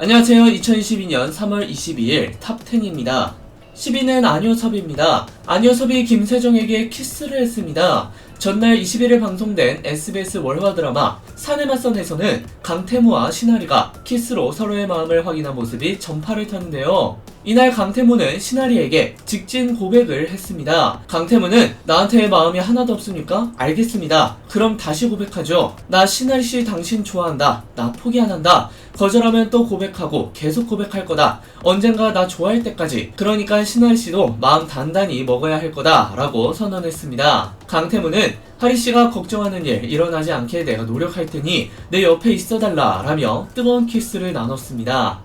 안녕하세요. 2022년 3월 22일 탑10입니다. 10위는 안효섭입니다. 안효섭이 김세정에게 키스를 했습니다. 전날 21일 방송된 SBS 월화 드라마 산에 맞선에서는 강태무와 신아리가 키스로 서로의 마음을 확인한 모습이 전파를 탔는데요. 이날 강태무는 신아리에게 직진 고백을 했습니다. 강태무는 나한테 마음이 하나도 없습니까? 알겠습니다. 그럼 다시 고백하죠. 나 신아리씨 당신 좋아한다. 나 포기 안 한다. 거절하면 또 고백하고 계속 고백할 거다. 언젠가 나 좋아할 때까지. 그러니까 신아리씨도 마음 단단히 먹어야 할 거다 라고 선언했습니다. 강태무는 하리씨가 걱정하는 일 일어나지 않게 내가 노력할 테니 내 옆에 있어달라 라며 뜨거운 키스를 나눴습니다.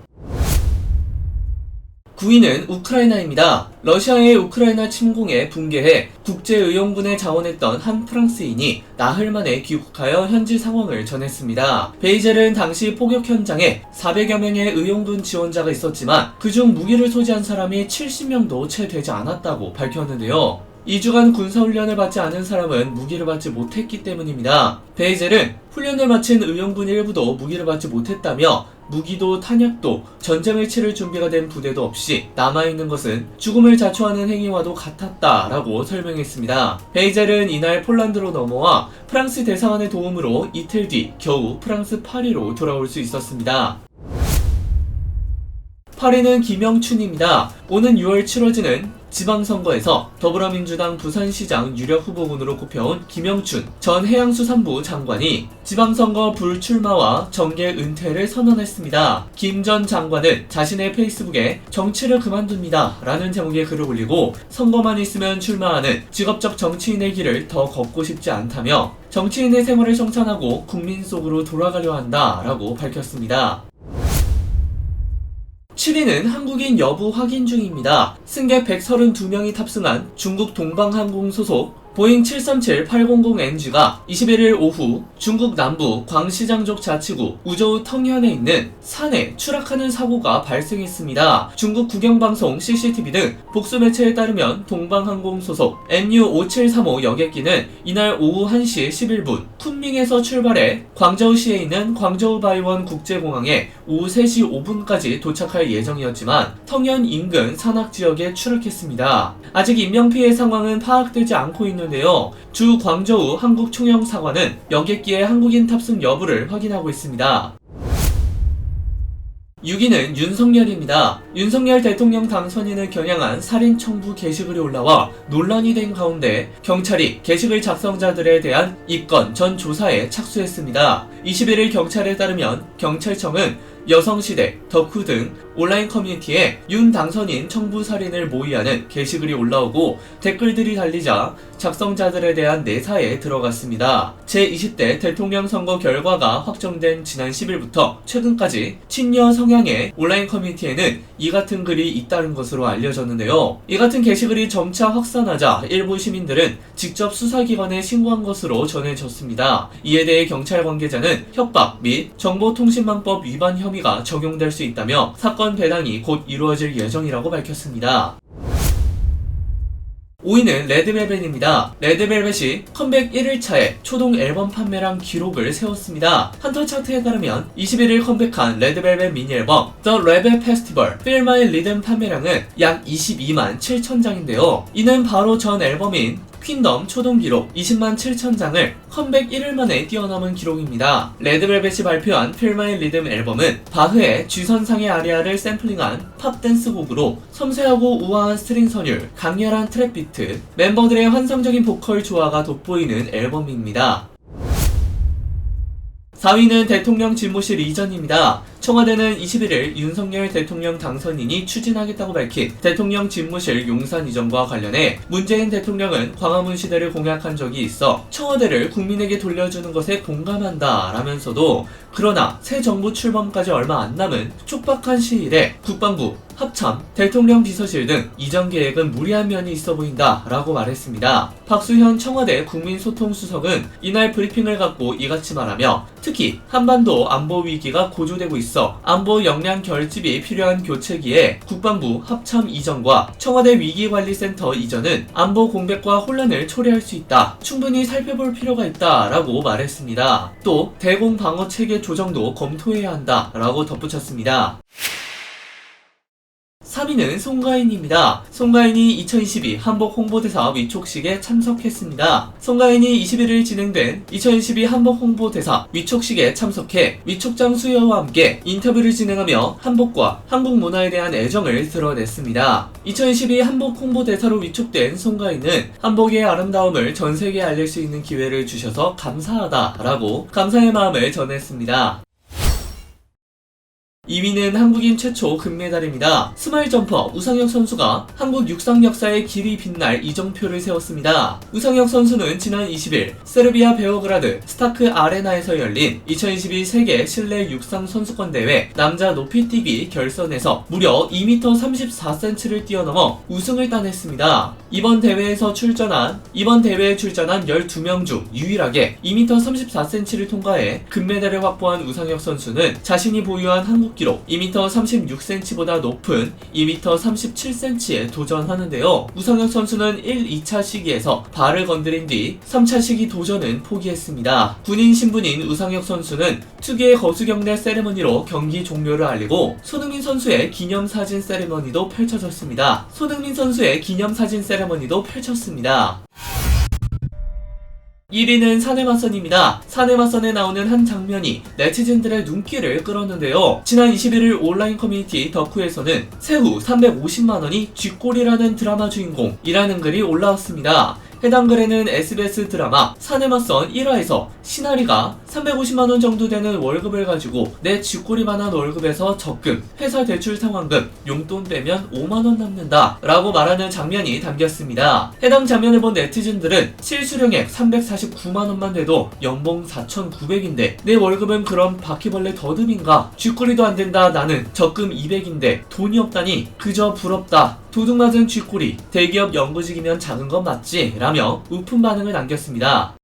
9위는 우크라이나입니다. 러시아의 우크라이나 침공에 붕괴해 국제의용군에 자원했던 한 프랑스인이 나흘 만에 귀국하여 현지 상황을 전했습니다. 베이젤은 당시 포격 현장에 400여 명의 의용군 지원자가 있었지만 그중 무기를 소지한 사람이 70명도 채 되지 않았다고 밝혔는데요. 2주간 군사훈련을 받지 않은 사람은 무기를 받지 못했기 때문입니다. 베이젤은 훈련을 마친 의용군 일부도 무기를 받지 못했다며 무기도 탄약도 전쟁을 치를 준비가 된 부대도 없이 남아있는 것은 죽음을 자초하는 행위와도 같았다라고 설명했습니다. 베이젤은 이날 폴란드로 넘어와 프랑스 대사관의 도움으로 이틀 뒤 겨우 프랑스 파리로 돌아올 수 있었습니다. 8위는 김영춘입니다. 오는 6월 치러지는 지방선거에서 더불어민주당 부산시장 유력 후보군으로 꼽혀온 김영춘 전 해양수산부 장관이 지방선거 불출마와 정계 은퇴를 선언했습니다. 김 전 장관은 자신의 페이스북에 정치를 그만둡니다 라는 제목의 글을 올리고 선거만 있으면 출마하는 직업적 정치인의 길을 더 걷고 싶지 않다며 정치인의 생활을 정찬하고 국민 속으로 돌아가려 한다 라고 밝혔습니다. 7위는 한국인 여부 확인 중입니다. 승객 132명이 탑승한 중국 동방항공 소속 보잉 737-800NG가 21일 오후 중국 남부 광시장족 자치구 우저우 텅현에 있는 산에 추락하는 사고가 발생했습니다. 중국 국영방송 CCTV 등 복수 매체에 따르면 동방항공 소속 MU5735 여객기는 이날 오후 1시 11분 쿤밍에서 출발해 광저우시에 있는 광저우 바이원 국제공항에 오후 3시 5분까지 도착할 예정이었지만 텅현 인근 산악지역에 추락했습니다. 아직 인명피해 상황은 파악되지 않고 있는데요. 주 광저우 한국총영사관은 여객기의 한국인 탑승 여부를 확인하고 있습니다. 6위는 윤석열입니다. 윤석열 대통령 당선인을 겨냥한 살인 청부 게시글이 올라와 논란이 된 가운데 경찰이 게시글 작성자들에 대한 입건 전 조사에 착수했습니다. 21일 경찰에 따르면 경찰청은 여성시대, 덕후 등 온라인 커뮤니티에 윤 당선인 청부 살인을 모의하는 게시글이 올라오고 댓글들이 달리자 작성자들에 대한 내사에 들어갔습니다. 제20대 대통령 선거 결과가 확정된 지난 10일부터 최근까지 친여 성향의 온라인 커뮤니티에는 이 같은 글이 잇따른 것으로 알려졌는데요. 이 같은 게시글이 점차 확산하자 일부 시민들은 직접 수사기관에 신고한 것으로 전해졌습니다. 이에 대해 경찰 관계자는 협박 및 정보통신망법 위반 혐의가 적용될 수 있다며 사건 배당이 곧 이루어질 예정이라고 밝혔습니다. 5위는 레드벨벳입니다. 레드벨벳이 컴백 1일차에 초동 앨범 판매량 기록을 세웠습니다. 한터 차트에 따르면 21일 컴백한 레드벨벳 미니 앨범 The Rebel Festival Feel My Rhythm 판매량은 약 22만 7천 장인데요. 이는 바로 전 앨범인 퀸덤 초동 기록 20만 7천 장을 컴백 1일 만에 뛰어넘은 기록입니다. 레드벨벳이 발표한 Feel My Rhythm 앨범은 바흐의 G선상의 아리아를 샘플링한 팝 댄스 곡으로 섬세하고 우아한 스트링 선율, 강렬한 트랩 비트, 멤버들의 환상적인 보컬 조화가 돋보이는 앨범입니다. 4위는 대통령 집무실 이전입니다. 청와대는 21일 윤석열 대통령 당선인이 추진하겠다고 밝힌 대통령 집무실 용산 이전과 관련해 문재인 대통령은 광화문 시대를 공약한 적이 있어 청와대를 국민에게 돌려주는 것에 공감한다 라면서도 그러나 새 정부 출범까지 얼마 안 남은 촉박한 시일에 국방부, 합참, 대통령 비서실 등 이전 계획은 무리한 면이 있어 보인다 라고 말했습니다. 박수현 청와대 국민소통수석은 이날 브리핑을 갖고 이같이 말하며 특히 한반도 안보 위기가 고조되고 있어 있어 안보 역량 결집이 필요한 교체기에 국방부 합참 이전과 청와대 위기관리센터 이전은 안보 공백과 혼란을 초래할 수 있다. 충분히 살펴볼 필요가 있다. 라고 말했습니다. 또 대공 방어 체계 조정도 검토해야 한다. 라고 덧붙였습니다. 3위는 송가인입니다. 송가인이 2022 한복 홍보대사 위촉식에 참석했습니다. 송가인이 21일 진행된 2022 한복 홍보대사 위촉식에 참석해 위촉장 수여와 함께 인터뷰를 진행하며 한복과 한국 문화에 대한 애정을 드러냈습니다. 2022 한복 홍보대사로 위촉된 송가인은 한복의 아름다움을 전 세계에 알릴 수 있는 기회를 주셔서 감사하다라고 감사의 마음을 전했습니다. 2위는 한국인 최초 금메달입니다. 스마일 점퍼 우상혁 선수가 한국 육상 역사의 길이 빛날 이정표를 세웠습니다. 우상혁 선수는 지난 20일 세르비아 베오그라드 스타크 아레나에서 열린 2022 세계 실내 육상 선수권 대회 남자 높이뛰기 결선에서 무려 2m 34cm를 뛰어넘어 우승을 따냈습니다. 이번 대회에 출전한 12명 중 유일하게 2m 34cm를 통과해 금메달을 확보한 우상혁 선수는 자신이 보유한 한국 기록 2m 36cm보다 높은 2m 37cm에 도전하는데요. 우상혁 선수는 1, 2차 시기에서 발을 건드린 뒤 3차 시기 도전은 포기했습니다. 군인 신분인 우상혁 선수는 특유의 거수경례 세레머니로 경기 종료를 알리고 손흥민 선수의 기념사진 세레머니도 펼쳐졌습니다. 1위는 사내맞선입니다. 사내맞선에 나오는 한 장면이 네티즌들의 눈길을 끌었는데요. 지난 21일 온라인 커뮤니티 덕후에서는 세후 350만원이 쥐꼬리라는 드라마 주인공이라는 글이 올라왔습니다. 해당 글에는 SBS 드라마 사내맞선 1화에서 신하리가 350만원 정도 되는 월급을 가지고 내 쥐꼬리만한 월급에서 적금, 회사 대출 상환금, 용돈 빼면 5만원 남는다 라고 말하는 장면이 담겼습니다. 해당 장면을 본 네티즌들은 실수령액 349만원만 돼도 연봉 4,900인데 내 월급은 그럼 바퀴벌레 더듬인가? 쥐꼬리도 안 된다. 나는 적금 200인데 돈이 없다니 그저 부럽다. 도둑맞은 쥐꼬리, 대기업 연구직이면 작은 건 맞지? 라며 우픈 반응을 남겼습니다.